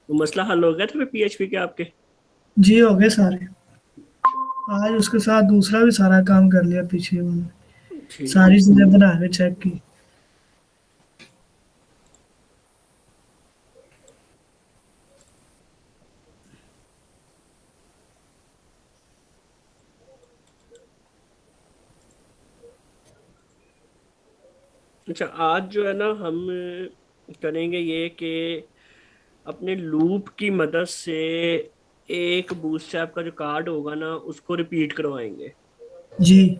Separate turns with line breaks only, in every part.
वो मसला हल हो गया था फिर पीएचपी के आपके?
जी हो गए सारे। आज उसके साथ दूसरा भी सारा काम कर लिया पीछे मैंने।
ठीक है।
सारी चीजें बना के चेक की।
अच्छा, आज जो है ना हम करेंगे ये कि अपने लूप की मदद से एक बूटस्ट्रैप का जो कार्ड होगा ना उसको रिपीट करवाएंगे।
जी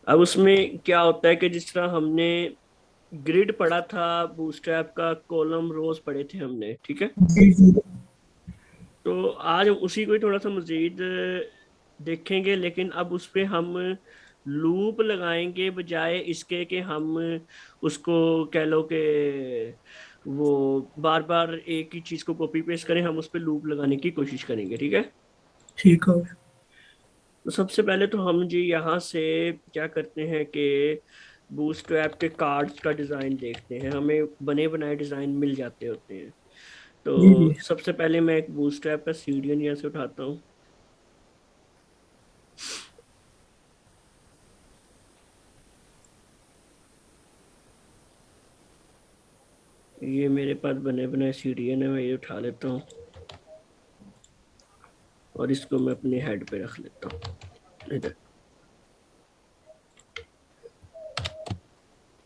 अब उसमें क्या होता है कि जिस तरह हमने ग्रिड पढ़ा था, बूटस्ट्रैप का कॉलम रोज पढ़े थे हमने, ठीक है।
जी जी।
तो आज हम उसी को ही थोड़ा सा मजीद देखेंगे, लेकिन अब उस पे हम लूप लगाएंगे बजाय इसके कि हम उसको कह लो कि वो बार बार एक ही चीज को कॉपी पेस्ट करें, हम उस पे लूप लगाने की कोशिश करेंगे, ठीक है।
ठीक हो गया।
तो सबसे पहले तो हम जी यहाँ से क्या करते हैं कि बूटस्ट्रैप के कार्ड्स का डिजाइन देखते हैं, हमें बने बनाए डिजाइन मिल जाते होते हैं।
जी जी।
तो सबसे पहले मैं एक बूटस्ट्रैप का सीडियन यहाँ से उठाता हूँ। ये मेरे पास बने बनाए सीढ़ियाँ है, मैं ये उठा लेता हूँ और इसको मैं अपने हेड पे रख लेता हूँ इधर।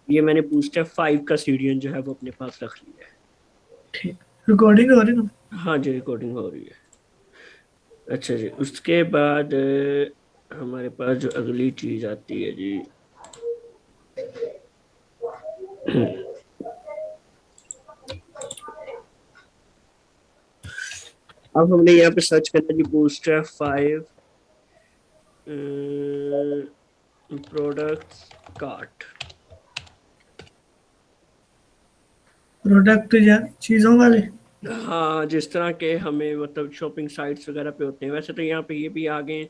ये मैंने बूस्टर 5 का सीढ़ियन जो है वो अपने पास रख लिया
ठीक। रिकॉर्डिंग हो रही ना?
है। हाँ जी, रिकॉर्डिंग हो रही है। अच्छा जी, उसके बाद हमारे पास जो अगली चीज आती है जी, अब हमने यहाँ पे सर्च करना जी बूस्टर 5 प्रोडक्ट्स कार्ट।
प्रोडक्ट या चीजों वाले?
हाँ, जिस तरह के हमें मतलब शॉपिंग साइट्स वगैरह पे होते हैं, वैसे तो यहाँ पे ये भी आ गए हैं,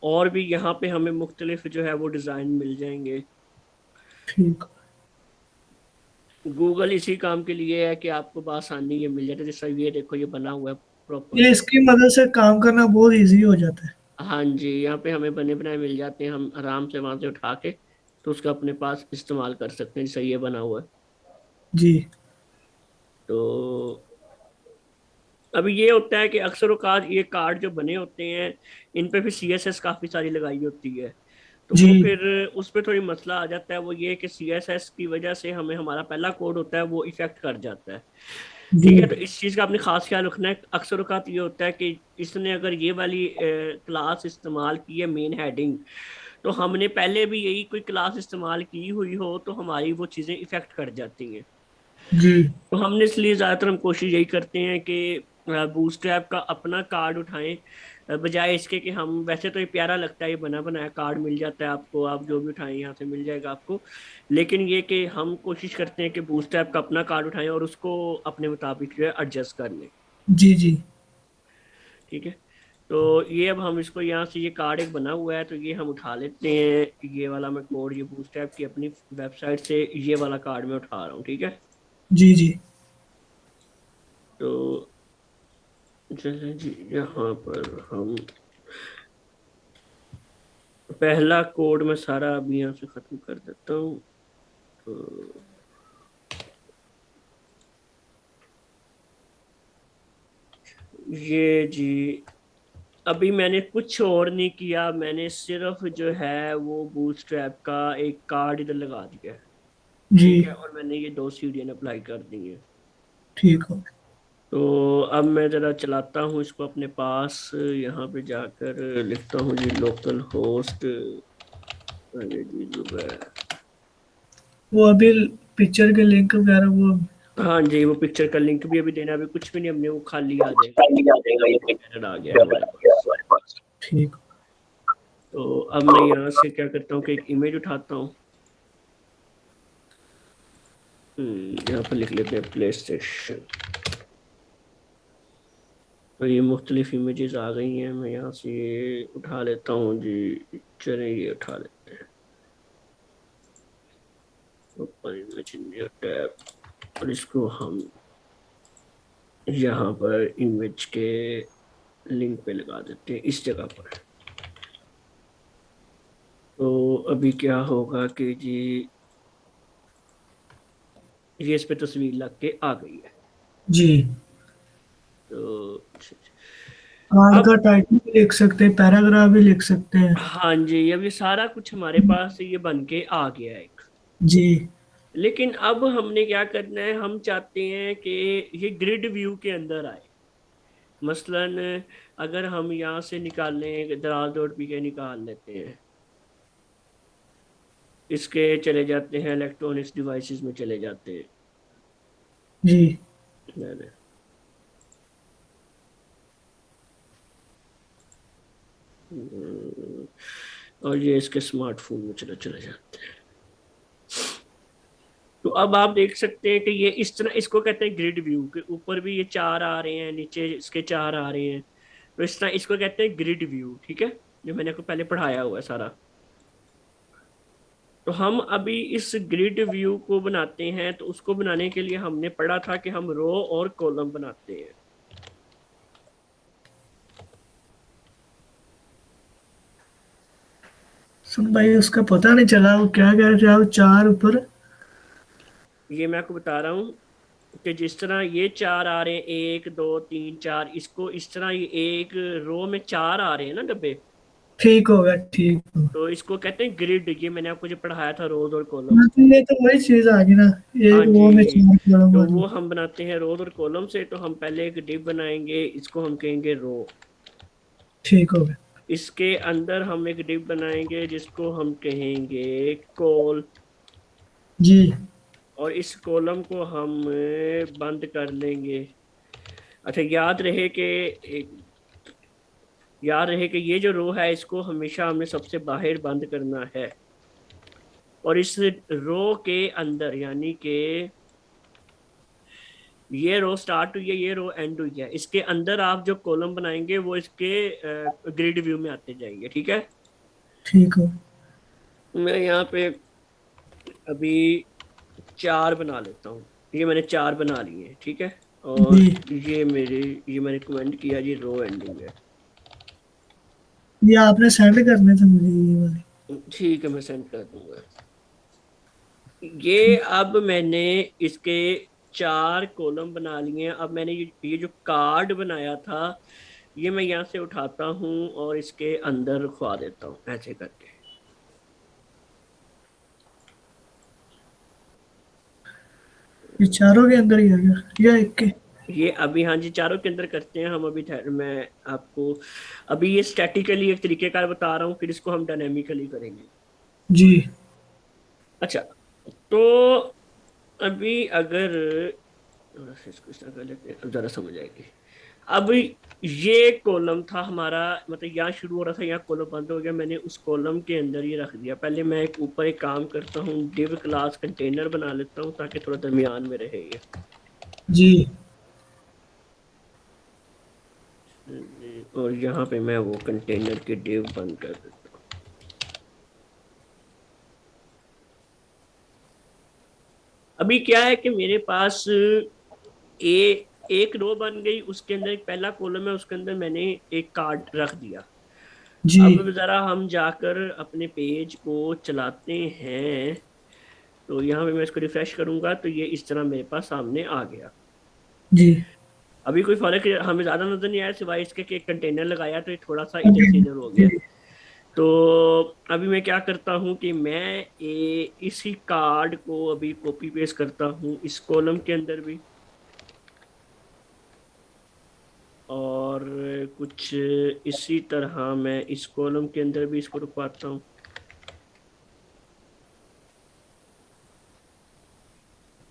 और भी यहाँ पे हमें मुख्तलिफ जो है वो डिज़ाइन मिल जाएंगे।
ठीक।
गूगल इसी काम के लिए है कि आपको बआसानी ये मिल जाता है, जैसा ये देखो ये बना हुआ है प्रॉपर।
ये इसकी मदद से काम करना बहुत इजी हो जाता है।
हाँ जी, यहाँ पे हमें बने बनाए मिल जाते हैं, हम आराम से वहां से उठा के तो उसका अपने पास इस्तेमाल कर सकते हैं, जैसा ये बना हुआ है।
जी
तो अभी ये होता है कि अक्सर औकात ये कार्ड जो बने होते हैं इन पे फिर सीएसएस काफी सारी लगाई होती है, तो
जी
वो फिर उस पे थोड़ी मसला आ जाता है। वो ये कि सीएसएस की वजह से हमें हमारा पहला कोड होता है वो इफेक्ट कर जाता है।
जी।
ठीक है, तो इस चीज का आपने खास ख्याल रखना है। अक्सर औकात ये होता है कि इसने अगर ये वाली क्लास इस्तेमाल की है मेन हेडिंग, तो हमने पहले भी यही कोई क्लास इस्तेमाल की हुई हो तो हमारी वो चीजें इफेक्ट कर जाती हैं।
जी
तो हमने इसलिए ज्यादातर हम कोशिश यही करते हैं कि बूटस्ट्रैप का अपना कार्ड उठाएं, बजाय इसके कि हम, वैसे तो ये प्यारा लगता है, ये बना बनाया कार्ड मिल जाता है आपको, आप जो भी उठाएं यहाँ से मिल जाएगा आपको। लेकिन ये कि हम कोशिश करते हैं कि बूटस्ट्रैप का अपना कार्ड उठाएं और उसको अपने मुताबिक जो है एडजस्ट कर लें।
जी। जी
ठीक है, तो ये अब हम इसको यहाँ से, ये कार्ड एक बना हुआ है तो ये हम उठा लेते हैं। ये वाला मैं कोड ये बूटस्ट्रैप की अपनी वेबसाइट से ये वाला कार्ड मैं उठा रहा हूँ, ठीक है।
जी। जी
तो चलिए जी, यहाँ पर हम पहला कोड में सारा अभी यहाँ से खत्म कर देता हूँ। तो ये जी, अभी मैंने कुछ और नहीं किया, मैंने सिर्फ जो है वो बूटस्ट्रैप का एक कार्ड इधर लगा दिया है।
जी।
ठीक है, और मैंने ये दो सीढ़ियाँ अप्लाई कर दी हैं।
ठीक हो।
तो अब मैं जरा चलाता हूँ इसको अपने पास, यहाँ पे जाकर लिखता हूँ जी लोकल होस्ट। अरे जी जुबैर।
वो अभी पिक्चर के लिंक वगैरह वो?
हाँ जी, वो पिक्चर का लिंक भी अभी देना, अभी कुछ भी नहीं, हमने वो खाली आ जाएगा, ये एरर आ गया है हमारे पास।
ठीक।
तो अब मैं यहाँ से क्या करता हूँ कि एक इमेज उठाता हूँ। यहाँ पर लिख लेते हैं प्ले स्टेशन। तो ये मुख्तलिफ इमेजेस आ गई हैं, मैं यहाँ से ये उठा लेता हूँ जी। चलिए ये उठा लेते हैं, ऊपर इमेज टैब, और इसको हम यहाँ पर इमेज के लिंक पे लगा देते हैं इस जगह पर। तो अभी क्या होगा कि जी ये इस पे तस्वीर लग के आ गई है।
जी।
तो
कार्ड
अब
का टाइटल भी लिख सकते हैं, पैराग्राफ भी लिख सकते हैं।
हाँ जी, अब ये सारा कुछ हमारे पास ये बन के आ गया है एक।
जी।
लेकिन अब हमने क्या करना है, हम चाहते हैं कि ये ग्रिड व्यू के अंदर आए। मसलन अगर हम यहाँ से निकालें, दराज डॉट पी के निकाल लेते हैं, इसके चले जाते हैं इलेक्ट्रॉनिक्स डिवाइसेस में चले जाते हैं।
जी।
मैंने और ये इसके स्मार्टफोन में चले चले जाते हैं। तो अब आप देख सकते हैं कि ये इस तरह, इसको कहते हैं ग्रिड व्यू, के ऊपर भी ये चार आ रहे हैं, नीचे इसके चार आ रहे हैं। तो इस तरह इसको कहते हैं ग्रिड व्यू, ठीक है, जो मैंने आपको पहले पढ़ाया हुआ है सारा। तो हम अभी इस ग्रिड व्यू को बनाते हैं, तो उसको बनाने के लिए हमने पढ़ा था कि हम रो और कॉलम बनाते हैं।
सुन भाई, उसका पता नहीं चला वो क्या कह रहे थे आप, चार ऊपर।
ये मैं आपको बता रहा हूँ कि जिस तरह ये चार आ रहे हैं, एक दो तीन चार, इसको इस तरह ये एक रो में चार आ रहे हैं ना डब्बे,
ठीक हो गया, ठीक हो
तो इसको कहते हैं ग्रिड। ये मैंने आपको जो पढ़ाया था, रोज और कॉलम।
गया। तो ये तो वही चीज आ गई ना,
हाँ
एक वो में
जी,
चार कॉलम
तो
वाली।
वो हम बनाते हैं रोज और कॉलम से। तो हम पहले एक डिव बनाएंगे, इसको हम कहेंगे रो।
ठीक हो गया।
इसके अंदर हम एक डिव बनाएंगे जिसको हम कहेंगे कॉल।
जी।
और इस कॉलम को हम बंद कर लेंगे। अच्छा, याद रहे कि ये जो रो है, इसको हमेशा हमने सबसे बाहर बंद करना है। और इस रो के अंदर, यानी कि ये रो स्टार्ट हुई है, ये रो एंड हुई है, इसके अंदर आप जो कॉलम बनाएंगे वो इसके ग्रिड व्यू में आते जाएंगे, ठीक है।
ठीक हो।
मैं यहाँ पे अभी चार बना लेता हूँ। ये मैंने चार बना लिए हैं, ठीक है। और
जी।
ये मैंने कमेंट किया, ये रो एंडिंग है।
ये आपने सेंड करने थे मुझे ये वाले।
ठीक है, मैं सेंड कर दूंगा। ये
ठीक।
अब मैंने इसके चार कॉलम बना लिए हैं। अब मैंने ये जो कार्ड बनाया था, ये मैं यहाँ से उठाता हूँ और इसके अंदर रखवा देता हूँ ऐसे करके।
ये चारों के अंदर ही आ गया या एक के?
ये अभी, हाँ जी, चारों के अंदर करते हैं हम अभी। मैं आपको अभी ये स्टैटिकली एक तरीके कार बता रहा हूँ, फिर इसको हम डायनेमिकली करेंगे।
जी।
अच्छा, तो अभी अगर थोड़ा सा इसको इस तरह कर लेते हैं, अब ज़्यादा समझ आएगी। अब ये कॉलम था हमारा, मतलब यहाँ शुरू हो रहा था, यहाँ कॉलम बंद हो गया, मैंने उस कॉलम के अंदर ये रख दिया। पहले मैं एक ऊपर एक काम करता हूँ, डिव क्लास कंटेनर बना लेता हूँ ताकि थोड़ा दरमियान में रहे ये।
जी।
और यहाँ पे मैं वो कंटेनर के डिव बंद कर देता हूँ। अभी क्या है कि मेरे पास एक रो बन गई, उसके अंदर एक पहला कॉलम है, उसके अंदर मैंने एक कार्ड रख दिया।
जी।
अब जरा हम जाकर अपने पेज को चलाते हैं। तो यहाँ पे मैं इसको रिफ्रेश करूंगा तो ये इस तरह मेरे पास सामने आ गया।
जी।
अभी कोई फर्क हमें ज्यादा नजर नहीं आया, सिवाय इसके कि एक कंटेनर लगाया तो ये थोड़ा सा इधर से इधर हो गया।
जी।
तो अभी मैं क्या करता हूँ कि मैं इसी कार्ड को अभी कॉपी पेस्ट करता हूँ इस कॉलम के अंदर भी, और कुछ इसी तरह मैं इस कॉलम के अंदर भी इसको रुकवाता हूँ।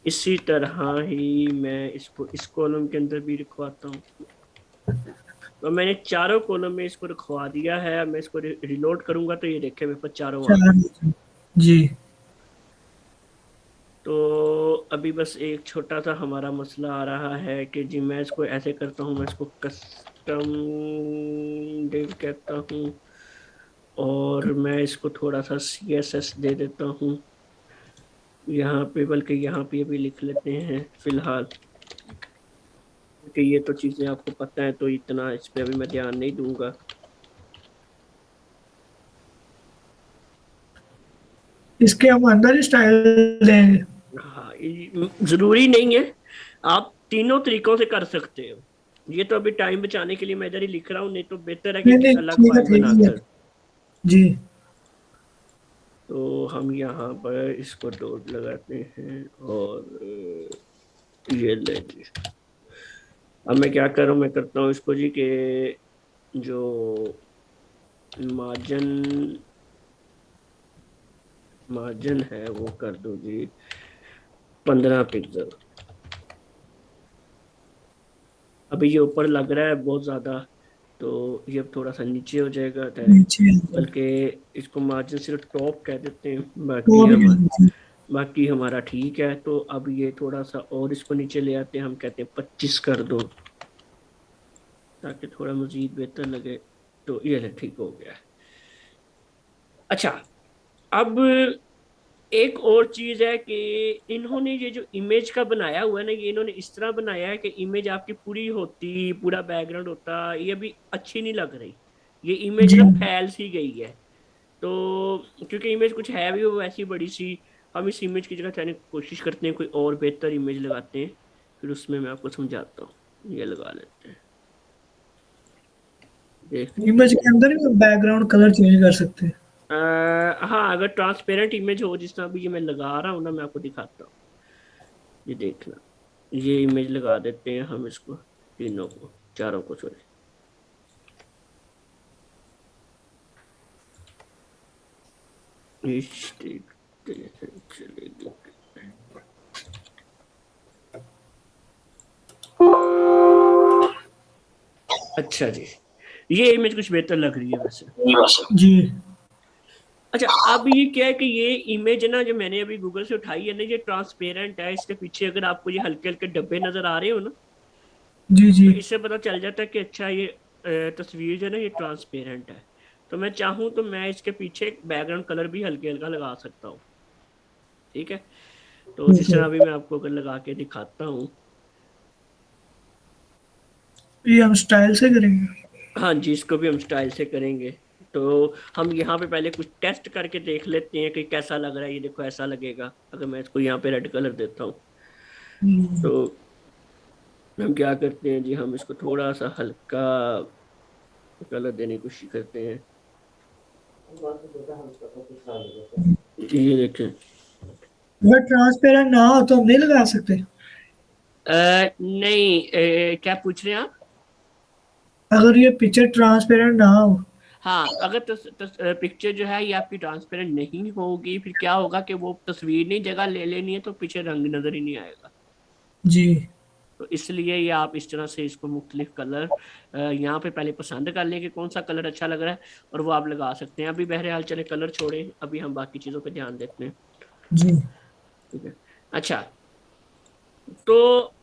इसी तरह ही मैं इसको इस कॉलम के अंदर भी रखवाता हूँ। तो मैंने चारों कॉलम में इसको रखवा दिया है। मैं इसको रिलोड करूंगा तो ये देखे मेरे पास चारों आ
चार।
गए।
जी।
तो अभी बस एक छोटा सा हमारा मसला आ रहा है कि जी मैं इसको ऐसे करता हूँ, मैं इसको कस्टम डिव कहता हूँ, और मैं इसको थोड़ा सा CSS दे देता हूँ यहाँ पे, बल्कि यहाँ पे भी लिख लेते हैं फिलहाल। कि ये तो चीजें आपको पता है, तो इतना इस पे अभी मैं ध्यान नहीं दूंगा।
इसके हम अंदर ही स्टाइल देंगे।
हाँ, जरूरी नहीं है, आप तीनों तरीकों से कर सकते हो। ये तो अभी टाइम बचाने के लिए मैं इधर ही लिख रहा हूँ, नहीं तो बेहतर है कि
नहीं नहीं,
अलग
ठीक है
फाइल
ठीक है।
बनाकर।
जी।
तो हम यहाँ पर इसको डॉट लगाते हैं और ये ले जी। अब मैं क्या करूँ, मैं करता हूँ इसको जी के जो मार्जिन मार्जिन है वो कर दो जी 15 पिक्सल। अभी ये ऊपर लग रहा है बहुत ज्यादा, तो ये अब थोड़ा सा नीचे हो जाएगा डायरेक्ट।
नीचे
बल्कि इसको मार्जिन सिर्फ टॉप कह देते हैं,
तो भी
बाकी हमारा ठीक है। तो अब ये थोड़ा सा और इसको नीचे ले आते हैं, हम कहते हैं 25 कर दो, ताकि थोड़ा मजीद बेहतर लगे। तो ये ले, ठीक हो गया। अच्छा, अब एक और चीज है कि इन्होंने ये जो इमेज का बनाया हुआ है ना, ये इन्होंने इस तरह बनाया है कि इमेज आपकी पूरी होती, पूरा बैकग्राउंड होता, ये अभी अच्छी नहीं लग रही। ये इमेज
जी।
ना फैल सी गई है। तो क्योंकि इमेज कुछ है भी वो वैसी बड़ी सी, हम इस इमेज की जगह चाहने की कोशिश करते हैं, कोई और बेहतर इमेज लगाते हैं, फिर उसमें मैं आपको समझाता हूँ। ये लगा लेते हैं, देख सकते
इमेज
हैं।
के अंदर भी बैकग्राउंड कलर चेंज कर सकते हैं।
हाँ, अगर ट्रांसपेरेंट इमेज हो, जिस तरह अभी ये मैं लगा रहा हूँ ना, मैं आपको दिखाता हूँ। ये देखना, ये इमेज लगा देते हैं हम इसको, तीनों को, चारों को, सॉरी। इस देखते हैं चलेगी। अच्छा जी, ये इमेज कुछ बेहतर लग रही है वैसे।
जी।
अच्छा, अब ये क्या है कि ये इमेज ना जो मैंने अभी गूगल से उठाई है ना, ये ट्रांसपेरेंट है। इसके पीछे अगर आपको ये हल्के हल्के डब्बे नजर आ रहे हो ना,
जी। जी।
तो इससे पता चल जाता है कि अच्छा ये तस्वीर जो है ना ये ट्रांसपेरेंट है। तो मैं चाहूँ तो मैं इसके पीछे बैकग्राउंड कलर भी हल्के हल्का लगा सकता हूँ। ठीक है, तो
ठीक
जिस
है।
तरह अभी मैं आपको अगर लगा के दिखाता हूँ।
ये हम स्टाइल से करेंगे।
हाँ जी, इसको भी हम स्टाइल से करेंगे। तो हम यहाँ पे पहले कुछ टेस्ट करके देख लेते हैं कि कैसा लग रहा है। ये देखो, ऐसा लगेगा अगर मैं इसको यहाँ पे रेड कलर देता हूँ।
हम्म।
तो हम क्या करते हैं जी, हम इसको थोड़ा सा हल्का कलर देने की कोशिश करते हैं। ये देखें।
अगर ट्रांसपेरेंट ना हो तो हम नहीं लगा सकते।
नहीं, क्या पूछ रहे हैं आप?
अगर ये पिक्चर ट्रांसपेरेंट ना हो।
हाँ, अगर पिक्चर जो है ये आपकी ट्रांसपेरेंट नहीं होगी, फिर क्या होगा कि वो तस्वीर नहीं जगह ले लेनी है, तो पीछे रंग नजर ही नहीं आएगा।
जी।
तो इसलिए ये आप इस तरह से इसको मुख्तलिफ कलर यहाँ पे पहले पसंद कर लें कि कौन सा कलर अच्छा लग रहा है, और वो आप लगा सकते हैं। अभी बहरहाल चले कलर छोड़ें, अभी हम बाकी चीज़ों पे ध्यान देते हैं।
जी।
ठीक है। अच्छा, तो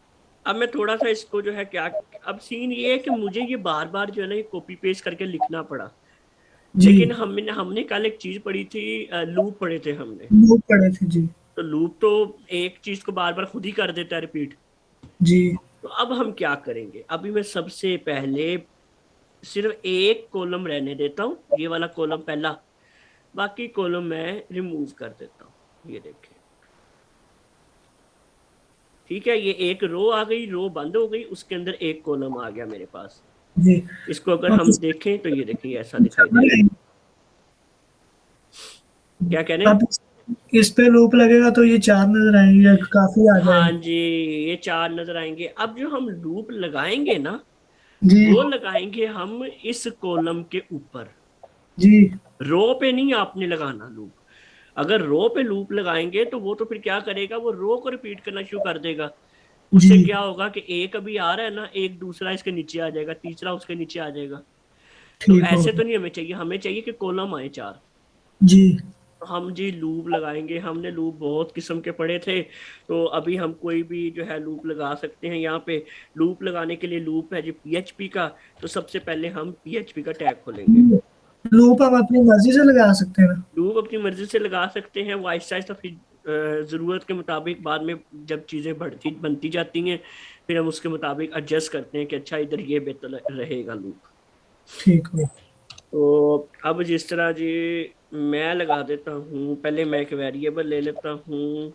अब मैं थोड़ा सा इसको जो है क्या, अब सीन ये है कि मुझे ये बार बार जो है ना ये कॉपी पेस्ट करके लिखना पड़ा।
जी।
लेकिन हमने हमने कल एक चीज पढ़ी थी, लूप पढ़े थे हमने।
वो पड़े थे जी।
तो लूप तो एक चीज को बार बार खुद ही कर देता है, रिपीट।
जी।
तो अब हम क्या करेंगे, अभी मैं सबसे पहले सिर्फ एक कॉलम रहने देता हूँ, ये वाला कॉलम पहला। बाकी कॉलम मैं रिमूव कर देता हूँ, ये देखें। ठीक है, ये एक रो आ गई, रो बंद हो गई, उसके अंदर एक कॉलम आ गया मेरे पास।
जी।
इसको अगर
अब
हम देखें तो ये देखिए ऐसा दिखाई देगा। क्या कह रहे हैं?
अब इस पे लूप लगेगा तो ये चार नजर आएंगे, काफी आ
हाँ
जाएंगे।
जी, ये चार नजर आएंगे। अब जो हम लूप लगाएंगे ना,
जी।
वो लगाएंगे हम इस कॉलम के ऊपर।
जी।
रो पे नहीं आपने लगाना लूप। अगर रो पे लूप लगाएंगे तो वो तो फिर क्या करेगा, वो रो को रिपीट करना शुरू कर देगा।
जी।
उससे क्या होगा कि एक अभी आ रहा है ना, एक दूसरा इसके नीचे आ जाएगा, तीसरा उसके नीचे आ जाएगा। तो
ठीक
ऐसे
होगा।
तो नहीं हमें चाहिए, हमें चाहिए कि कॉलम आए चार।
जी।
तो हम जी लूप लगाएंगे। हमने लूप बहुत किस्म के पढ़े थे, तो अभी हम कोई भी जो है लूप लगा सकते हैं यहाँ पे। लूप लगाने के लिए लूप है जी पीएचपी का। तो सबसे पहले हम पीएचपी का टैग खोलेंगे।
लूप हम अपनी मर्जी से लगा सकते हैं ना।
लूप अपनी मर्जी से लगा सकते हैं, वो आहिस्ता आहिस्ता फिर ज़रूरत के मुताबिक बाद में जब चीज़ें बनती जाती हैं फिर हम उसके मुताबिक एडजस्ट करते हैं कि अच्छा इधर ये बेहतर रहेगा लूप।
ठीक है।
तो अब जिस तरह जी मैं लगा देता हूँ, पहले मैं एक वेरिएबल ले लेता हूँ,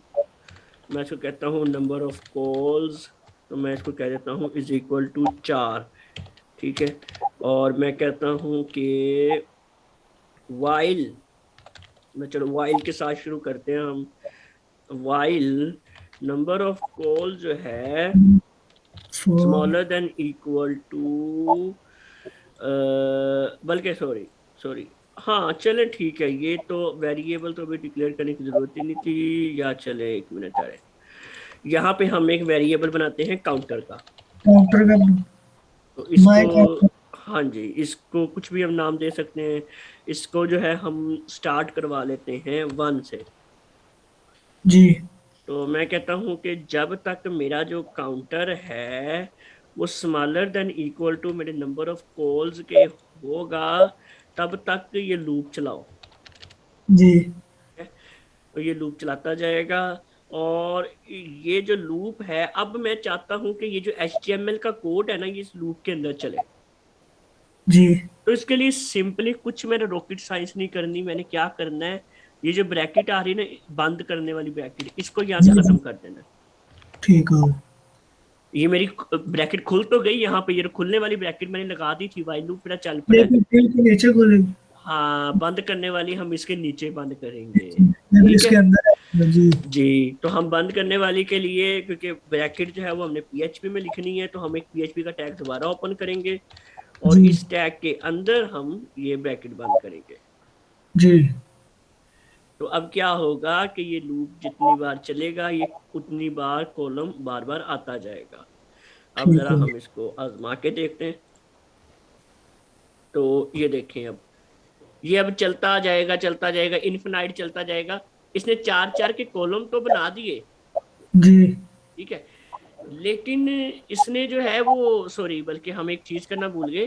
मैं इसको कहता हूँ नंबर ऑफ कॉल्स, तो मैं इसको कह देता हूँ इज इक्वल टू 4। ठीक है, और मैं कहता हूँ कि वाइल, मैं चलो वाइल के साथ शुरू करते हैं हम। वाइल नंबर ऑफ कॉल जो है
four.
Smaller than equal to, बल्कि सॉरी सॉरी, हाँ चले ठीक है, ये तो वेरिएबल तो अभी डिक्लेयर करने की जरूरत ही नहीं थी, या चले एक मिनट अरे, यहाँ पे हम एक वेरिएबल बनाते हैं काउंटर का।
काउंटर का।
तो इसको,
माय काउंटर।
हाँ जी, इसको कुछ भी हम नाम दे सकते हैं। इसको जो है हम स्टार्ट करवा लेते हैं 1 से।
जी।
तो मैं कहता हूँ कि जब तक मेरा जो काउंटर है वो स्मॉलर देन इक्वल टू मेरे नंबर ऑफ कॉल्स के होगा, तब तक ये लूप चलाओ।
जी।
तो ये लूप चलाता जाएगा। और ये जो लूप है, अब मैं चाहता हूँ कि ये जो HTML का कोड है ना, ये इस लूप के अंदर चले।
जी।
तो इसके लिए सिंपली कुछ मैंने रॉकेट साइंस नहीं करनी, मैंने क्या करना है, ये जो ब्रैकेट आ रही है ना बंद करने वाली ब्रैकेट, इसको यहाँ से
जी।
खत्म
जी।
कर देना।
ठीक है।
ये मेरी ब्रैकेट खुल तो गई यहाँ पे, ये खुलने वाली ब्रैकेट मैंने लगा दी थी, वाइल लूप मेरा चल पड़ा
ये
है।
भी फिर के नीचे खोलेगी।
हाँ, बंद करने वाली हम इसके नीचे बंद करेंगे।
मैं भी
ठीक है
इसके अंदर है। जी।
जी। तो हम बंद करने वाली के लिए, क्योंकि ब्रैकेट जो है वो हमने PHP में लिखनी है, तो हम एक PHP का टैग दोबारा ओपन करेंगे और
जी।
इस टैग के अंदर हम ये ब्रैकेट बंद करेंगे।
जी।
तो अब क्या होगा कि ये लूप जितनी बार चलेगा ये उतनी बार कॉलम बार बार आता जाएगा। अब
ठीक
जरा
है।
हम इसको आजमा के देखते हैं। तो ये देखें, अब ये अब चलता जाएगा, इनफिनाइट चलता जाएगा। इसने 4 4 के कॉलम तो बना दिए,
जी।
ठीक है, लेकिन इसने जो है वो सॉरी, बल्कि हम एक चीज करना भूल गए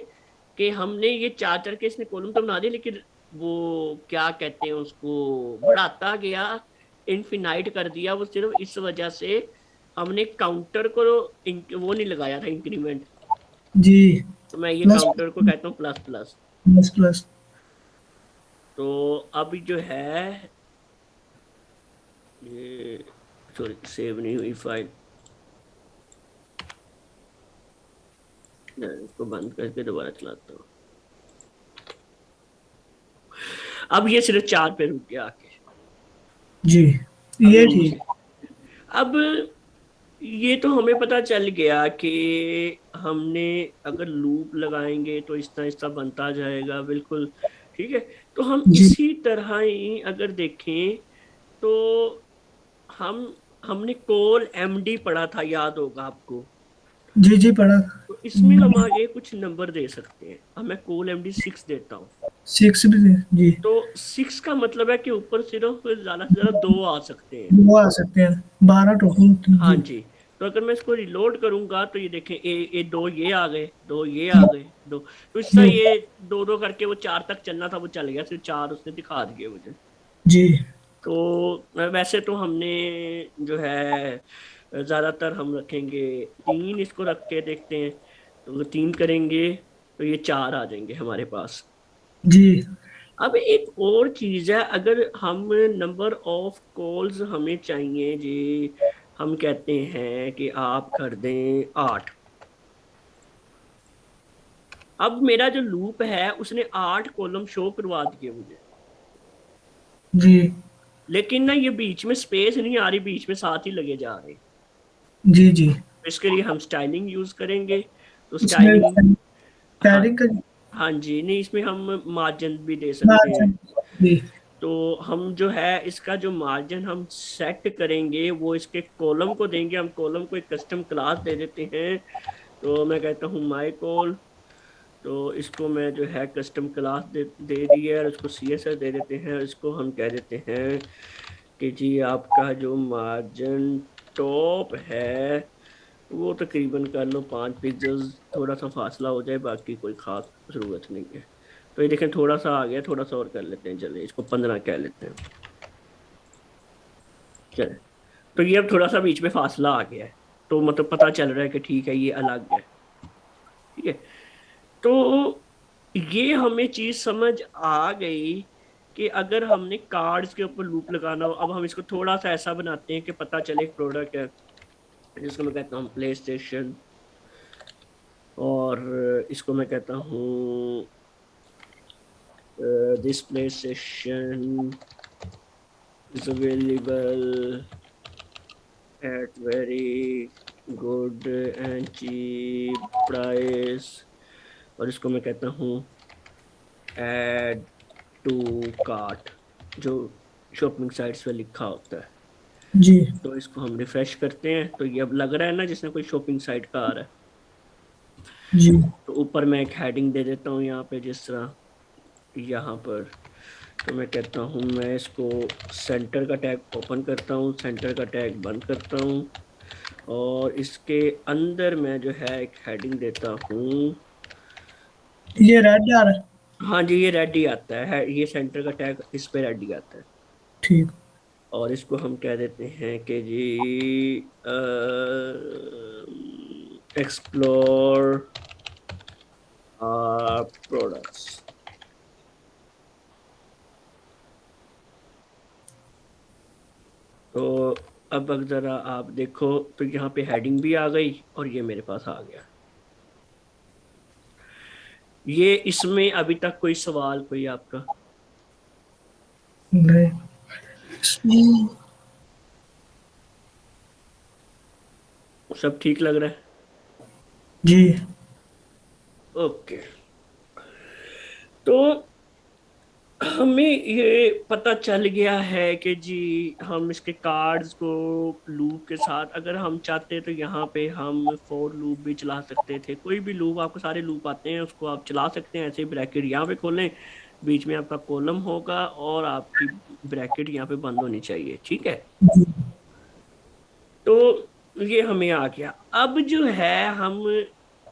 कि हमने ये 4 4 के इसने कॉलम तो बना दिए, लेकिन वो क्या कहते हैं उसको, बढ़ाता गया, इनफिनाइट कर दिया वो सिर्फ इस वजह से हमने काउंटर को वो नहीं लगाया था इंक्रीमेंट।
जी।
तो मैं ये
प्लस
काउंटर को कहता हूँ प्लस प्लस।
Plus plus.
तो अब जो है ये, सॉरी सेव नहीं हुई फाइल, मैं इसको बंद करके दोबारा चलाता हूँ। अब ये सिर्फ 4 पे रुक गया आके।
जी।
अब
ये ठीक।
नीचे, अब ये तो हमें पता चल गया कि हमने अगर लूप लगाएंगे तो इस तरह बनता जाएगा, बिल्कुल ठीक है। तो हम
जी।
इसी तरह ही अगर देखें तो हम हमने कॉल MD पढ़ा था, याद होगा आपको।
जी। जी पढ़ा।
तो इसमें हम आगे कुछ नंबर दे सकते हैं। अब मैं कॉल MD 6 देता हूँ।
सिक्स भी दे। जी।
तो 6 का मतलब है कि ऊपर सिर्फ ज्यादा से ज्यादा 2 आ सकते हैं।
वो आ सकते हैं। 12 टोटल।
हाँ
जी।
जी। तो अगर मैं इसको रिलोड करूंगा तो ये देखें, ए 2 ये आ गए, 2 ये आ गए, 2, तो इससे
जी।
ये 2 2 करके वो 4 तक चलना था, वो चल गया, सिर्फ 4 उसने दिखा दिए मुझे।
जी।
तो वैसे तो हमने जो है ज्यादातर हम रखेंगे 3, इसको रख के देखते हैं। तो 3 करेंगे तो ये 4 आ जाएंगे हमारे पास।
जी।
अब एक और चीज है, अगर हम नंबर ऑफ कॉल्स हमें चाहिए जी, हम कहते हैं कि आप कर दें 8। अब मेरा जो लूप है उसने 8 कॉलम शो करवा दिए मुझे,
जी।
लेकिन ना ये बीच में स्पेस नहीं आ रही, बीच में साथ ही लगे जा रहे हैं।
जी। जी।
तो इसके लिए हम स्टाइलिंग यूज करेंगे। तो
इसमें
स्टाइलिंग, हाँ,
पैडिंग का।
हाँ जी, नहीं इसमें हम मार्जिन भी दे सकते हैं।
मार्जिन। जी।
तो हम जो है इसका जो मार्जिन हम सेट करेंगे वो इसके कॉलम को देंगे। हम कॉलम को एक कस्टम क्लास दे देते हैं। तो मैं कहता हूँ माई कॉल, तो इसको मैं जो है कस्टम क्लास दे दी है, और इसको CSS दे देते हैं, और इसको हम कह देते हैं कि जी आपका जो मार्जिन टॉप है वो तकरीबन कर लो 5 पिक्सल, थोड़ा सा फासला हो जाए, बाकी कोई खास ज़रूरत नहीं है। तो ये देखें थोड़ा सा आ गया, थोड़ा सा और कर लेते हैं, चलिए इसको 15 कह लेते हैं। चले, तो ये अब थोड़ा सा बीच में फासला आ गया है, तो मतलब पता चल रहा है कि ठीक है ये अलग है। ठीक है, तो ये हमें चीज समझ आ गई कि अगर हमने कार्ड्स के ऊपर लूप लगाना हो, अब हम इसको थोड़ा सा ऐसा बनाते हैं कि पता चले एक प्रोडक्ट है जिसको मैं कहता हूँ प्ले स्टेशन, और इसको मैं कहता हूँ this play station is available at very good and cheap price, और इसको मैं कहता हूँ add to cart, जो शॉपिंग साइट्स पे लिखा होता है।
जी
तो इसको हम रिफ्रेश करते हैं, तो ये अब लग रहा है ना जिसने कोई शॉपिंग साइट का आ रहा है।
जी
तो ऊपर मैं एक हेडिंग दे देता हूँ यहाँ पे, जिस तरह यहाँ पर, तो मैं कहता हूँ मैं इसको सेंटर का टैग ओपन करता हूँ, सेंटर का टैग बंद करता हूँ, और इसके अंदर मैं जो है एक हेडिंग देता हूँ।
ये रेड आ रहा है।
हाँ जी, ये रेड ही आता है, ये सेंटर का टैग इस पे रेड ही आता है।
ठीक।
और इसको हम कह देते हैं कि जी एक्सप्लोर प्रोडक्ट्स। तो अब अगर जरा आप देखो तो यहाँ पे हेडिंग भी आ गई और ये मेरे पास आ गया। ये इसमें अभी तक कोई सवाल कोई आपका?
नहीं इसमें।
सब ठीक लग रहा है?
जी
ओके, तो हमें ये पता चल गया है कि जी हम इसके कार्ड्स को लूप के साथ अगर हम चाहते तो यहाँ पे हम फॉर लूप भी चला सकते थे। कोई भी लूप, आपको सारे लूप आते हैं, उसको आप चला सकते हैं। ऐसे ब्रैकेट यहाँ पे खोलें, बीच में आपका कॉलम होगा और आपकी ब्रैकेट यहाँ पे बंद होनी चाहिए। ठीक है,
जी
तो ये हमें आ गया। अब जो है हम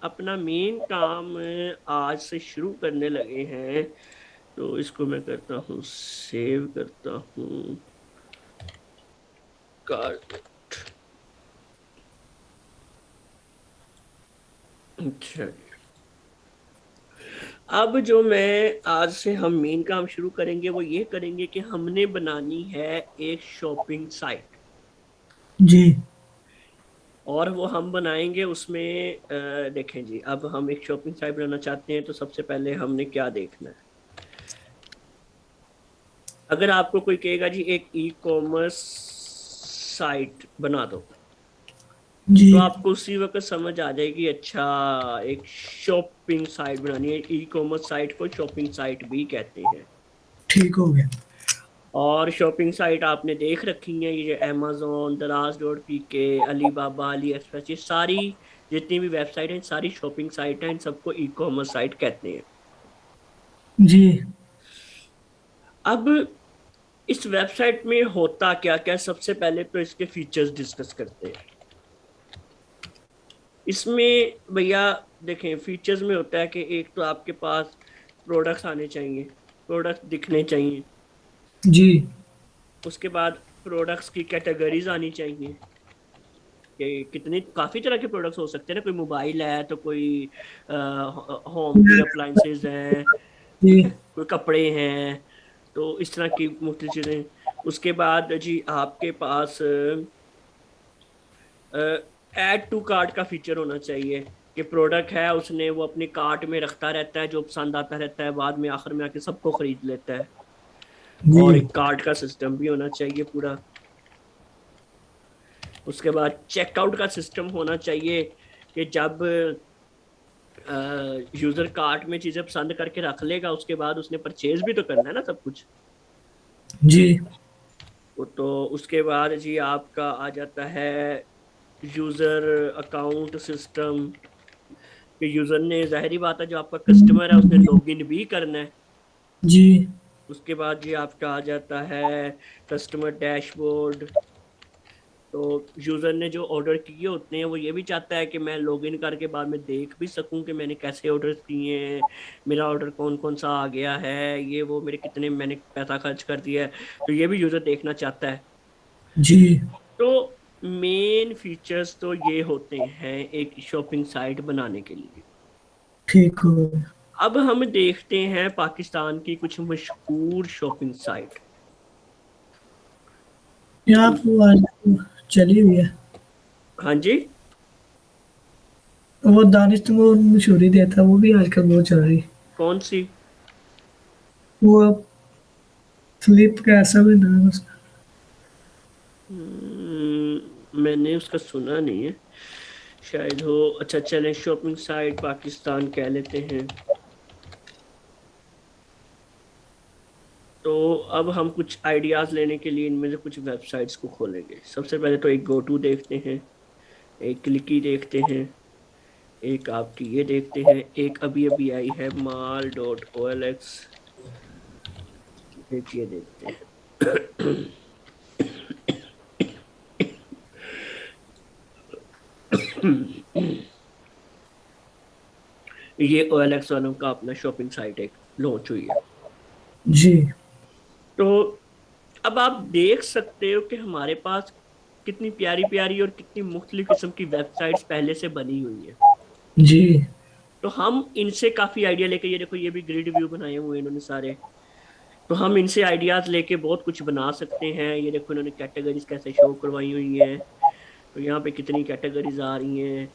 अपना मेन काम आज से शुरू करने लगे हैं। तो इसको मैं करता हूँ, सेव करता हूँ कार्ड। अच्छा, अब जो मैं आज से हम मेन काम शुरू करेंगे वो ये करेंगे कि हमने बनानी है एक शॉपिंग साइट।
जी
और वो हम बनाएंगे उसमें देखें जी, अब हम एक शॉपिंग साइट बनाना चाहते हैं तो सबसे पहले हमने क्या देखना है। अगर आपको कोई कहेगा जी एक ई कॉमर्स साइट बना दो,
जी
तो आपको उसी वक्त समझ आ जाएगी अच्छा एक शॉपिंग साइट बनानी है। ई कॉमर्स साइट को शॉपिंग साइट भी कहते हैं।
ठीक हो गया।
और शॉपिंग साइट आपने देख रखी है, ये अमेजोन, दराज डॉट पी के, अली बाबा, अली एक्सप्रेस, ये सारी जितनी भी वेबसाइट हैं सारी शॉपिंग साइट हैं, इन सबको ई कॉमर्स साइट कहते हैं।
जी
अब इस वेबसाइट में होता क्या क्या, सबसे पहले तो इसके फीचर्स डिस्कस करते हैं। इसमें भैया देखें, फीचर्स में होता है कि एक तो आपके पास प्रोडक्ट्स आने चाहिए, प्रोडक्ट्स दिखने चाहिए।
जी
उसके बाद प्रोडक्ट्स की कैटेगरीज आनी चाहिए कि कितने, काफ़ी तरह के प्रोडक्ट्स हो सकते हैं ना, कोई मोबाइल है तो कोई होम की अप्लाइंसेज हैं,
जी
ठीक है, कोई कपड़े हैं, तो इस तरह की मुख्तलिफ चीज़ें। उसके बाद जी आपके पास ऐड टू कार्ट का फीचर होना चाहिए कि प्रोडक्ट है उसने वो अपने कार्ट में रखता रहता है, जो पसंद आता रहता है बाद में आखिर में आके सबको खरीद लेता है।
जी
और एक कार्ट का सिस्टम भी होना चाहिए पूरा। उसके बाद चेकआउट का सिस्टम होना चाहिए कि जब यूजर कार्ट में चीजें पसंद करके रख लेगा उसके बाद उसने परचेज भी तो करना है ना सब कुछ।
जी
तो उसके बाद जी आपका आ जाता है यूजर अकाउंट सिस्टम, कि यूजर ने, जाहिर बात है जो आपका कस्टमर है उसने लॉगिन भी करना है।
जी
उसके बाद जी आपका आ जाता है कस्टमर डैशबोर्ड। तो यूजर ने जो ऑर्डर किए होते हैं वो ये भी चाहता है कि मैं लॉगिन करके बाद में देख भी सकूं कि मैंने कैसे ऑर्डर किए हैं, मेरा ऑर्डर कौन कौन सा आ गया है, ये वो मेरे कितने मैंने पैसा खर्च कर दिया है, तो ये भी यूजर देखना चाहता है।
जी।
तो मेन फीचर्स तो ये होते हैं एक शॉपिंग साइट बनाने के लिए।
ठीक हो।
अब हम देखते हैं पाकिस्तान की कुछ मशहूर शॉपिंग साइट।
यहाँ तो आज चली हुई है।
हाँ जी।
वो दानिश तुमको मशहूरी देता, वो भी आजकल बहुत चल रही।
कौन सी?
वो फ्लिप का ऐसा भी नाम है उसका।
मैंने उसका सुना नहीं है, शायद हो। अच्छा चलें, शॉपिंग साइट पाकिस्तान कह लेते हैं। तो अब हम कुछ आइडियाज लेने के लिए इनमें से कुछ वेबसाइट्स को खोलेंगे। सबसे पहले तो एक गो टू देखते हैं, एक क्लिकी देखते हैं, एक आपकी ये देखते हैं, एक अभी अभी आई है माल डॉट ओ एल एक्स, एक ये देखते हैं। ये ओ एल एक्स वालों का अपना शॉपिंग साइट एक लॉन्च हुई है।
जी।
तो अब आप देख सकते हो कि हमारे पास कितनी प्यारी प्यारी और कितनी मुख्तलिफ किस्म की वेबसाइट्स पहले से बनी हुई है।
जी।
तो हम इनसे काफी आइडिया लेके, ये देखो ये भी ग्रिड व्यू बनाए हुए हैं इन्होंने सारे। तो हम इनसे आइडियाज लेके बहुत कुछ बना सकते हैं। ये देखो इन्होंने कैटेगरीज कैसे शो करवाई हुई हैं। तो यहाँ पे कितनी कैटेगरीज आ रही हैं।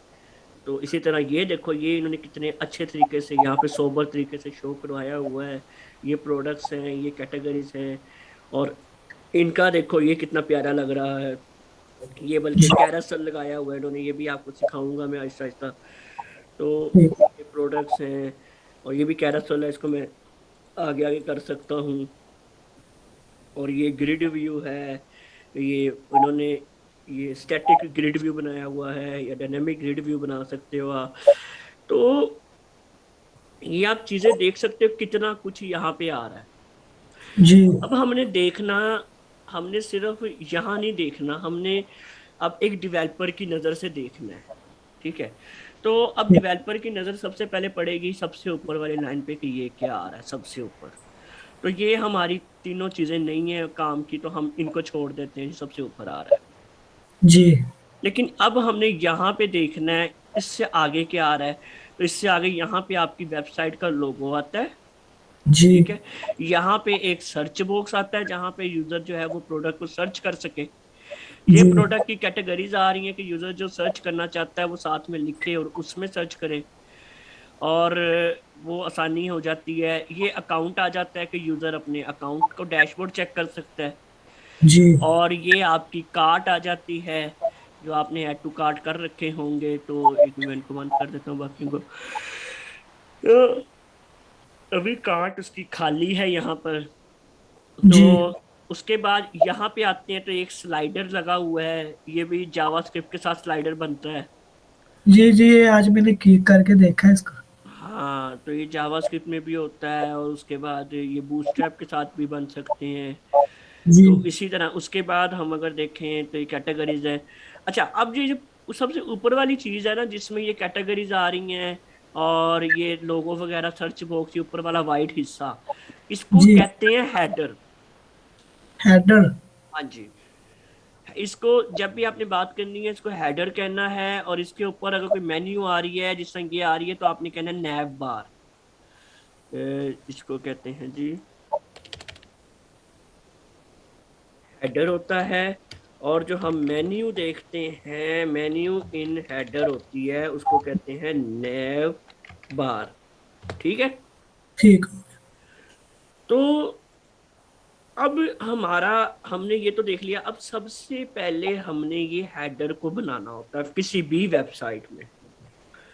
तो इसी तरह ये देखो, ये इन्होंने कितने अच्छे तरीके से यहाँ पे सोबर तरीके से शो करवाया हुआ है। ये प्रोडक्ट्स हैं, ये कैटेगरीज हैं। और इनका देखो ये कितना प्यारा लग रहा है। ये बल्कि
जी।
कैरासल लगाया हुआ है इन्होंने, ये भी आपको सिखाऊंगा मैं आहिस्ता आहिस्ता। तो
ठीक।
ये प्रोडक्ट्स हैं, और ये भी कैरासल है, इसको मैं आगे आगे कर सकता हूँ। और ये ग्रिड व्यू है, ये इन्होंने ये स्टैटिक ग्रिड व्यू बनाया हुआ है, या डायनेमिक ग्रिड व्यू बना सकते हो आप। तो ये आप चीजें देख सकते हो कितना कुछ यहाँ पे आ रहा है।
जी।
अब हमने देखना, हमने सिर्फ यहाँ नहीं देखना, हमने अब एक डिवेलपर की नजर से देखना है। ठीक है। तो अब
ठीक।
डिवेलपर की नजर सबसे पहले पड़ेगी सबसे ऊपर वाली लाइन पे कि ये क्या आ रहा है सबसे ऊपर। तो ये हमारी तीनों चीजें नहीं है काम की, तो हम इनको छोड़ देते हैं, सबसे ऊपर आ रहा है।
जी।
लेकिन अब हमने यहाँ पे देखना है इससे आगे क्या आ रहा है। तो इससे आगे यहाँ पे आपकी वेबसाइट का लोगो आता है।
जी।
ठीक है। यहाँ पे एक सर्च बॉक्स आता है जहाँ पे यूजर जो है वो प्रोडक्ट को सर्च कर सके। ये
जी।
प्रोडक्ट की कैटेगरीज आ रही हैं कि यूजर जो सर्च करना चाहता है वो साथ में लिखे और उसमें सर्च करे, और वो आसानी हो जाती है। ये अकाउंट आ जाता है कि यूजर अपने अकाउंट को डैशबोर्ड चेक कर सकता है।
जी।
और ये आपकी कार्ट आ जाती है, जो आपने ऐड टू कार्ट कर रखे होंगे। तो एक इवेंट को बंद कर देता हूँ बाकी को। तो अभी कार्ट उसकी खाली है यहाँ पर। तो
जी।
उसके बाद यहाँ पे आते हैं तो एक स्लाइडर लगा हुआ है, ये भी जावास्क्रिप्ट के साथ स्लाइडर बनता है।
जी। जी, ये आज मैंने क्लिक करके देखा है इसको।
हाँ, तो ये जावास्क्रिप्ट में भी होता है, और उसके बाद ये बूटस्ट्रैप के साथ भी बन सकते हैं।
जी।
तो इसी तरह उसके बाद हम अगर देखें तो ये कैटेगरीज है। अच्छा, अब ये जो सबसे ऊपर वाली चीज है ना जिसमें ये कैटेगरीज आ रही हैं और ये लोगो वगैरह, सर्च बॉक्स, ये ऊपर वाला वाइट हिस्सा, इसको
जी।
कहते हैं हेडर।
हेडर।
हाँ जी। इसको जब भी आपने बात करनी है इसको हेडर कहना है, और इसके ऊपर अगर कोई मेन्यू आ रही है जिस तरह ये आ रही है तो आपने कहना है नैव बार। इसको कहते हैं जी हेडर होता है। और जो हम मेन्यू देखते हैं, मेन्यू इन हेडर होती है, उसको कहते हैं नैव बार। ठीक है।
ठीक।
तो अब हमारा, हमने ये तो देख लिया। अब सबसे पहले हमने ये हेडर को बनाना होता है किसी भी वेबसाइट में।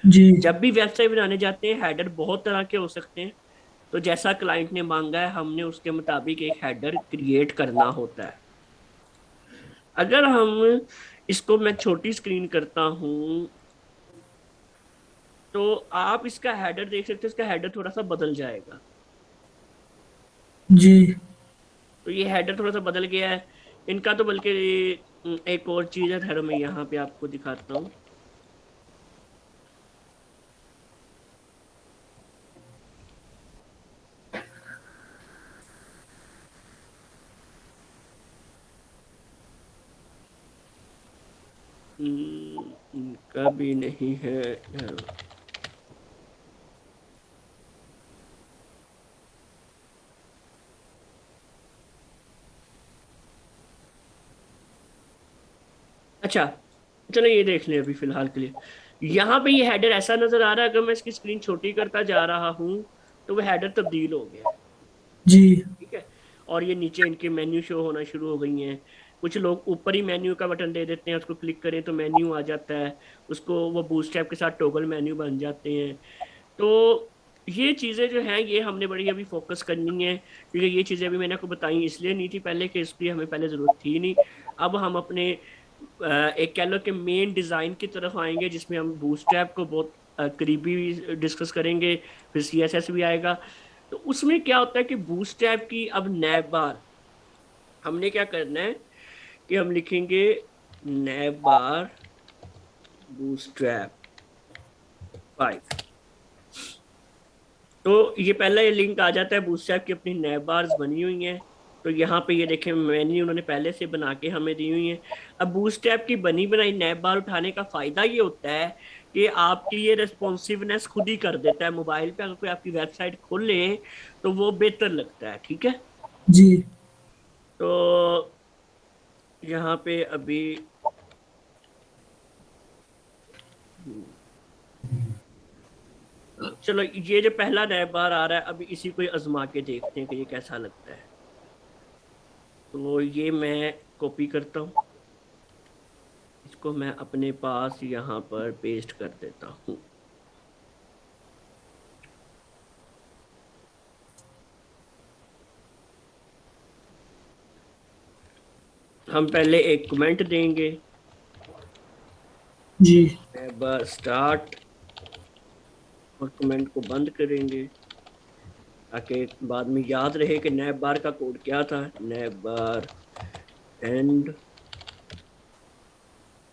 जी।
जब भी वेबसाइट बनाने जाते हैं हेडर बहुत तरह के हो सकते हैं। तो जैसा क्लाइंट ने मांगा है हमने उसके मुताबिक एक हेडर क्रिएट करना होता है। अगर हम इसको, मैं छोटी स्क्रीन करता हूं, तो आप इसका हेडर देख सकते हो, इसका हेडर थोड़ा सा बदल जाएगा।
जी।
तो ये हेडर थोड़ा सा बदल गया है इनका। तो बल्कि एक और चीज है, ठहरो मैं यहाँ पे आपको दिखाता हूँ। इनका भी नहीं है। अच्छा, चलो ये देख लें अभी फिलहाल के लिए। यहाँ पे ये हेडर ऐसा नजर आ रहा है, अगर मैं इसकी स्क्रीन छोटी करता जा रहा हूँ तो वह हेडर तब्दील हो गया है।
जी।
ठीक है। और ये नीचे इनके मेन्यू शो होना शुरू हो गई हैं। कुछ लोग ऊपर ही मेन्यू का बटन दे देते हैं, उसको क्लिक करें तो मेन्यू आ जाता है, उसको वो बूटस्ट्रैप के साथ टॉगल मेन्यू बन जाते हैं। तो ये चीज़ें जो हैं ये हमने बड़ी अभी फोकस करनी है, क्योंकि ये चीज़ें अभी मैंने आपको बताई इसलिए नहीं थी पहले कि इसकी हमें पहले ज़रूरत थी नहीं। अब हम अपने एक कह लो कि मेन डिज़ाइन की तरफ आएंगे, जिसमें हम बूटस्ट्रैप को बहुत करीबी डिस्कस करेंगे, फिर सीएसएस भी आएगा। तो उसमें क्या होता है कि बूटस्ट्रैप की अब नैब बार हमने क्या करना है कि हम लिखेंगे नैब बार बूटस्ट्रैप 5। तो ये पहला ये लिंक आ जाता है, बूटस्ट्रैप की अपनी नैब बार्स बनी हुई हैं। तो यहाँ पे ये देखें मेन्यू उन्होंने पहले से बना के हमें दी हुई है। अब बूटस्ट्रैप की बनी बनाई नैब बार उठाने का फायदा ये होता है कि आपकी ये रेस्पॉन्सिवनेस खुद ही कर देता है। मोबाइल पे अगर कोई आपकी वेबसाइट खोले तो वो बेहतर लगता है। ठीक है।
जी।
तो यहाँ पे अभी चलो ये जो पहला नैब बार आ रहा है अभी इसी को आजमा के देखते हैं कि ये कैसा लगता है। तो ये मैं कॉपी करता हूँ, इसको मैं अपने पास यहाँ पर पेस्ट कर देता हूँ। हम पहले एक कमेंट देंगे,
जी।
नैब बार स्टार्ट, और कमेंट को बंद करेंगे ताकि बाद में याद रहे कि नैब बार का कोड क्या था, नैब बार एंड।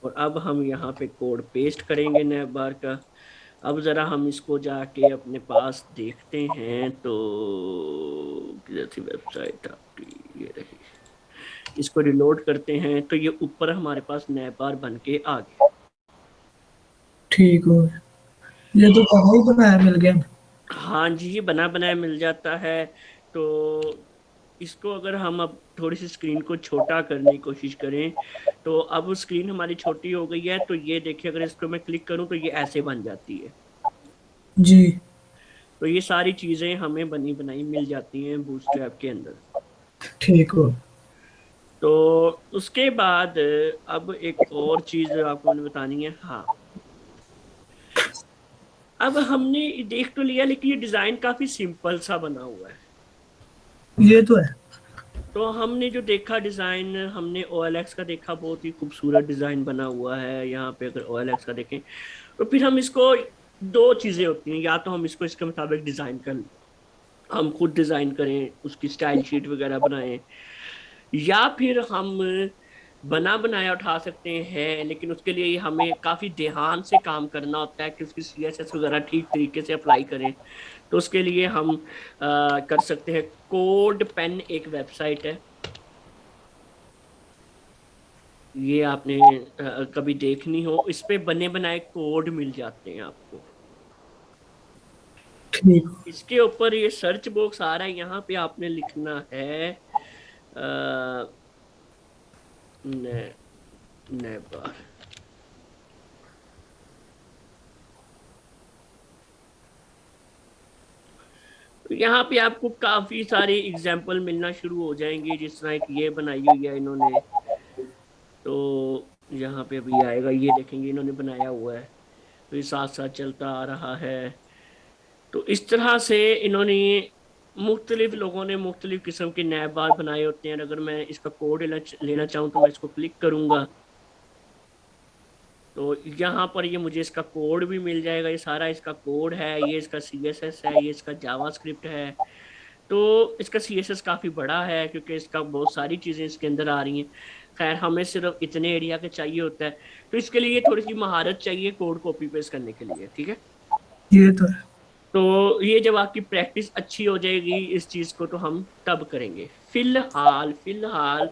और अब हम यहाँ पे कोड पेस्ट करेंगे नैब बार का। अब ज़रा हम इसको जाके अपने पास देखते हैं, तो किधर थी वेबसाइट आपकी, ये रही। इसको रिलोड करते हैं तो ये ऊपर हमारे पास नैब बार बन के आ गया।
ठीक हो गया। ये तो कहाँ ही बनाया मिल गया।
हाँ जी, ये बना बनाया मिल जाता है। तो इसको अगर हम अब थोड़ी सी स्क्रीन को छोटा करने की कोशिश करें, तो अब स्क्रीन हमारी छोटी हो गई है। तो ये देखिए अगर इसको मैं क्लिक करूं तो ये ऐसे बन जाती है।
जी।
तो ये सारी चीज़ें हमें बनी बनाई मिल जाती हैं बूटस्ट्रैप के अंदर।
ठीक हो।
तो उसके बाद अब एक और चीज़ आपको मैंने बतानी है। हाँ, अब हमने देख तो लिया लेकिन ये डिज़ाइन काफ़ी सिंपल सा बना हुआ है।
ये तो है।
तो हमने जो देखा डिज़ाइन, हमने OLX का देखा, बहुत ही खूबसूरत डिज़ाइन बना हुआ है। यहाँ पे अगर OLX का देखें तो फिर हम इसको, दो चीज़ें होती हैं, या तो हम इसको इसके मुताबिक डिज़ाइन कर, हम खुद डिज़ाइन करें, उसकी स्टाइल शीट वगैरह बनाएं, या फिर हम बना बनाया उठा सकते हैं। लेकिन उसके लिए हमें काफ़ी ध्यान से काम करना होता है कि उसकी CSS वगैरह ठीक तरीके से अप्लाई करें। तो उसके लिए हम कर सकते हैं, कोड पेन एक वेबसाइट है, ये आपने कभी देखनी हो, इस पे बने बनाए कोड मिल जाते हैं आपको।
ठीक हो।
इसके ऊपर ये सर्च बॉक्स आ रहा है, यहाँ पे आपने लिखना है ने, नेबर। तो यहाँ पे आपको काफी सारे एग्जाम्पल मिलना शुरू हो जाएंगे, जिस तरह एक ये बनाई हुई है इन्होंने। तो यहाँ पे अभी आएगा, ये देखेंगे इन्होंने बनाया हुआ है, तो ये साथ साथ चलता आ रहा है। तो इस तरह से इन्होंने, मुख्तलिफ लोगों ने मुख्तलिफ किस्म के नैब बार बनाए होते हैं। अगर मैं इसका कोड लेना चाहूँ तो मैं इसको क्लिक करूंगा तो यहाँ पर ये मुझे इसका कोड भी मिल जाएगा। ये सारा इसका कोड है, ये इसका CSS है, ये इसका जावास्क्रिप्ट है। तो इसका CSS काफ़ी बड़ा है क्योंकि इसका बहुत सारी चीज़ें इसके अंदर आ रही हैं। खैर हमें सिर्फ इतने एरिया के चाहिए होता है, तो इसके लिए थोड़ी सी महारत चाहिए कोड कॉपी पेस्ट करने के लिए। ठीक है।
ये तो है।
तो ये जब आपकी प्रैक्टिस अच्छी हो जाएगी इस चीज़ को, तो हम तब करेंगे। फिलहाल फिलहाल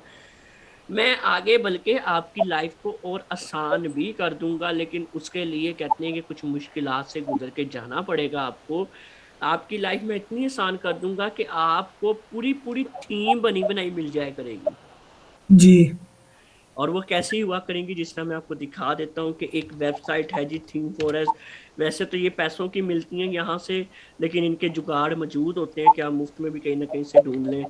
मैं आगे बल्कि आपकी लाइफ को और आसान भी कर दूंगा, लेकिन उसके लिए कहते हैं कि कुछ मुश्किलात से गुजर के जाना पड़ेगा आपको। आपकी लाइफ में इतनी आसान कर दूंगा कि आपको पूरी पूरी थीम बनी बनाई मिल जाया करेगी।
जी।
और वो कैसे ही हुआ करेंगी, जिस तरह मैं आपको दिखा देता हूँ कि एक वेबसाइट है जी, थीम फॉरेस्ट। वैसे तो ये पैसों की मिलती हैं यहाँ से, लेकिन इनके जुगाड़ मौजूद होते हैं कि आप मुफ्त में भी कहीं ना कहीं से ढूंढ लें।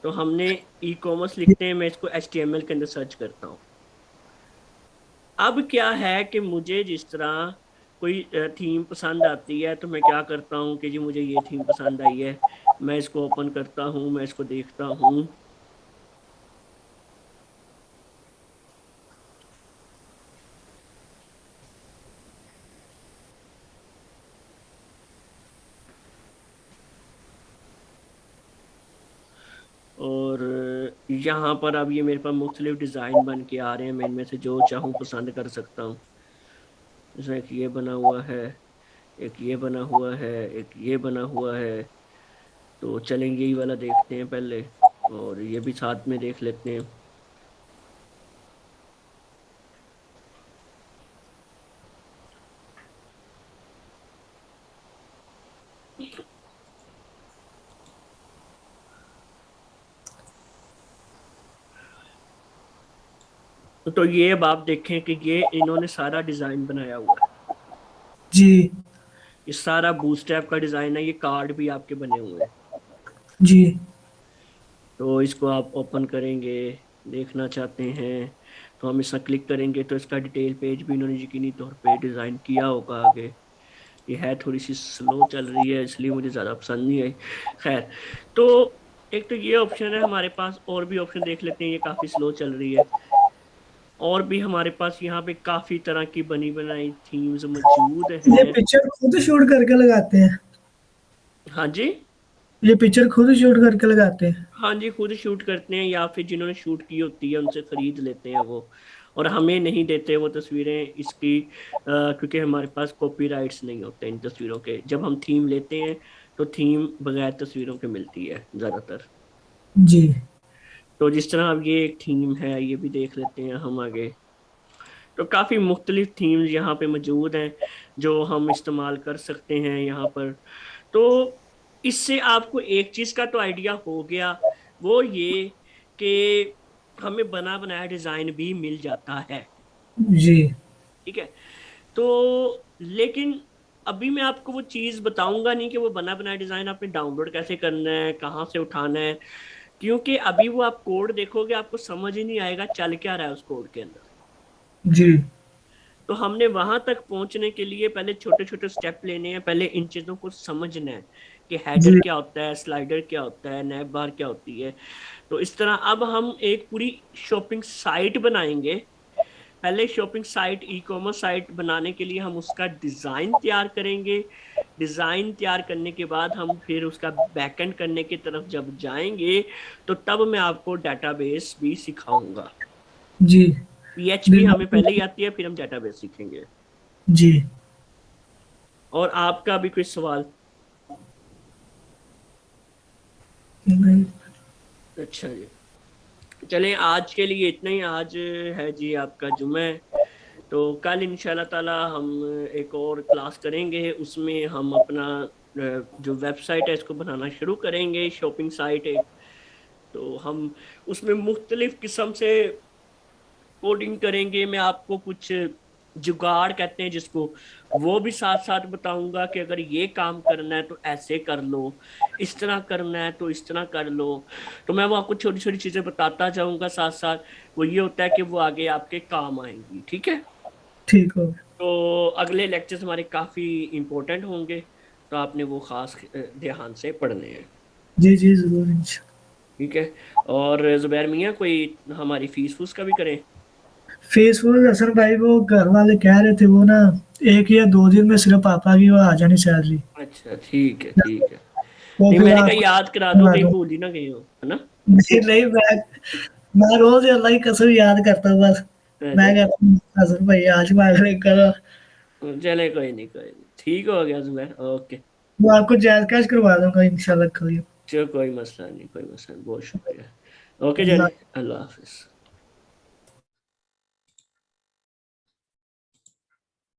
तो हमने ई कॉमर्स लिखते हैं, मैं इसको HTML के अंदर सर्च करता हूँ। अब क्या है कि मुझे जिस तरह कोई थीम पसंद आती है, तो मैं क्या करता हूँ कि जी मुझे ये थीम पसंद आई है, मैं इसको ओपन करता हूँ, मैं इसको देखता हूँ। और यहाँ पर अब ये मेरे पास मुख्तलिफ डिज़ाइन बन के आ रहे हैं, मैं इनमें से जो चाहूँ पसंद कर सकता हूँ। जैसे एक ये बना हुआ है, एक ये बना हुआ है, एक ये बना हुआ है। तो चलेंगे यही वाला देखते हैं पहले, और ये भी साथ में देख लेते हैं। तो ये अब आप देखें कि ये इन्होंने सारा डिज़ाइन बनाया हुआ है।
जी।
ये सारा बूटस्ट्रैप का डिज़ाइन है, ये कार्ड भी आपके बने हुए हैं।
जी।
तो इसको आप ओपन करेंगे, देखना चाहते हैं तो हम इसका क्लिक करेंगे, तो इसका डिटेल पेज भी इन्होंने यकीनी तौर पे डिज़ाइन किया होगा आगे। ये है थोड़ी सी स्लो चल रही है, इसलिए मुझे ज़्यादा पसंद नहीं आई। खैर, तो एक तो ये ऑप्शन है हमारे पास, और भी ऑप्शन देख लेते हैं। ये काफ़ी स्लो चल रही है। और भी हमारे पास यहाँ पे काफ़ी तरह की बनी बनाई थीम्स मौजूद
ये
हैं।
पिक्चर खुद शूट करके लगाते हैं?
हाँ जी।
ये पिक्चर खुद शूट करके लगाते हैं?
हाँ जी, खुद शूट करते हैं, या फिर जिन्होंने शूट की होती है उनसे खरीद लेते हैं वो। और हमें नहीं देते वो तस्वीरें इसकी, क्योंकि हमारे पास कॉपीराइट्स नहीं होते इन तस्वीरों के। जब हम थीम लेते हैं तो थीम बगैर तस्वीरों के मिलती है ज़्यादातर।
जी।
तो जिस तरह अब ये एक थीम है, ये भी देख लेते हैं हम आगे। तो काफ़ी मुख्तलिफ थीम्स यहाँ पे मौजूद हैं जो हम इस्तेमाल कर सकते हैं यहाँ पर। तो इससे आपको एक चीज़ का तो आइडिया हो गया, वो ये कि हमें बना बनाया डिज़ाइन भी मिल जाता है।
जी।
ठीक है। तो लेकिन अभी मैं आपको वो चीज़ बताऊंगा नहीं कि वो बना बनाया डिज़ाइन आपने डाउनलोड कैसे करना है, कहाँ से उठाना है। क्योंकि अभी वो आप कोड देखोगे, आपको समझ ही नहीं आएगा चल क्या रहा है उस कोड के अंदर।
जी।
तो हमने वहां तक पहुंचने के लिए पहले छोटे छोटे स्टेप लेने हैं, पहले इन चीजों को समझना है कि हेडर
जी।
क्या होता है, स्लाइडर क्या होता है, नैब बार क्या होती है। तो इस तरह अब हम एक पूरी शॉपिंग साइट बनाएंगे। पहले shopping site, e commerce site बनाने के लिए हम उसका डिजाइन तैयार करेंगे। डिजाइन तैयार करने के बाद हम फिर उसका बैकएंड करने की तरफ जब जाएंगे, तो तब मैं आपको डेटाबेस भी सिखाऊंगा।
जी।
PHP हमें
बिल्कुल।
पहले ही आती है, फिर हम डेटाबेस सीखेंगे।
जी।
और आपका भी कोई सवाल?
नहीं।
अच्छा जी। चलें, आज के लिए इतना ही। आज है जी आपका जुम्मा है। तो कल इंशाल्लाह ताला हम एक और क्लास करेंगे, उसमें हम अपना जो वेबसाइट है इसको बनाना शुरू करेंगे, शॉपिंग साइट एक। तो हम उसमें मुख्तलिफ किस्म से कोडिंग करेंगे। मैं आपको कुछ जुगाड़ कहते हैं जिसको, वो भी साथ साथ बताऊंगा कि अगर ये काम करना है तो ऐसे कर लो, इस तरह करना है तो इस तरह कर लो। तो मैं वो आपको छोटी छोटी चीजें बताता जाऊंगा साथ साथ। वो ये होता है कि वो आगे आपके काम आएंगी। ठीक है।
ठीक हो गया।
तो अगले लेक्चर्स हमारे काफी इंपॉर्टेंट होंगे, तो आपने वो खास ध्यान से पढ़ने हैं।
जी जी, जरूर इंशाल्लाह।
ठीक है। और जुबैर मियाँ, कोई हमारी फीस फूस का भी करें?
फेसबुक असल भाई, वो घर वाले कह रहे थे, वो ना 1 या 2 दिन में सिर्फ पापा की वो आ जानी सैलरी।
अच्छा, ठीक है ठीक है।
तो
नहीं,
फिर
मैंने कहा
आपको
याद करा दो,
बना
कहीं
दूं।
भूल ही ना गए हो, है ना।
नहीं नहीं, मैं रोज अल्लाह की कसम याद करता हूँ बस। मैं
अच्छा
कहता हूँ असल भाई आज मांगने करो।
अच्छा, चले कोई नहीं कोई नहीं, ठीक हो गया जुबैर, ओके।
मैं आपको जायज कैश करवा दूंगा इंशाल्लाह कल।
चलो कोई मसला नहीं, कोई मसला नहीं, बहुत शुक्रिया। ओके
अल्लाह।
चले, अल्लाह हाफिज।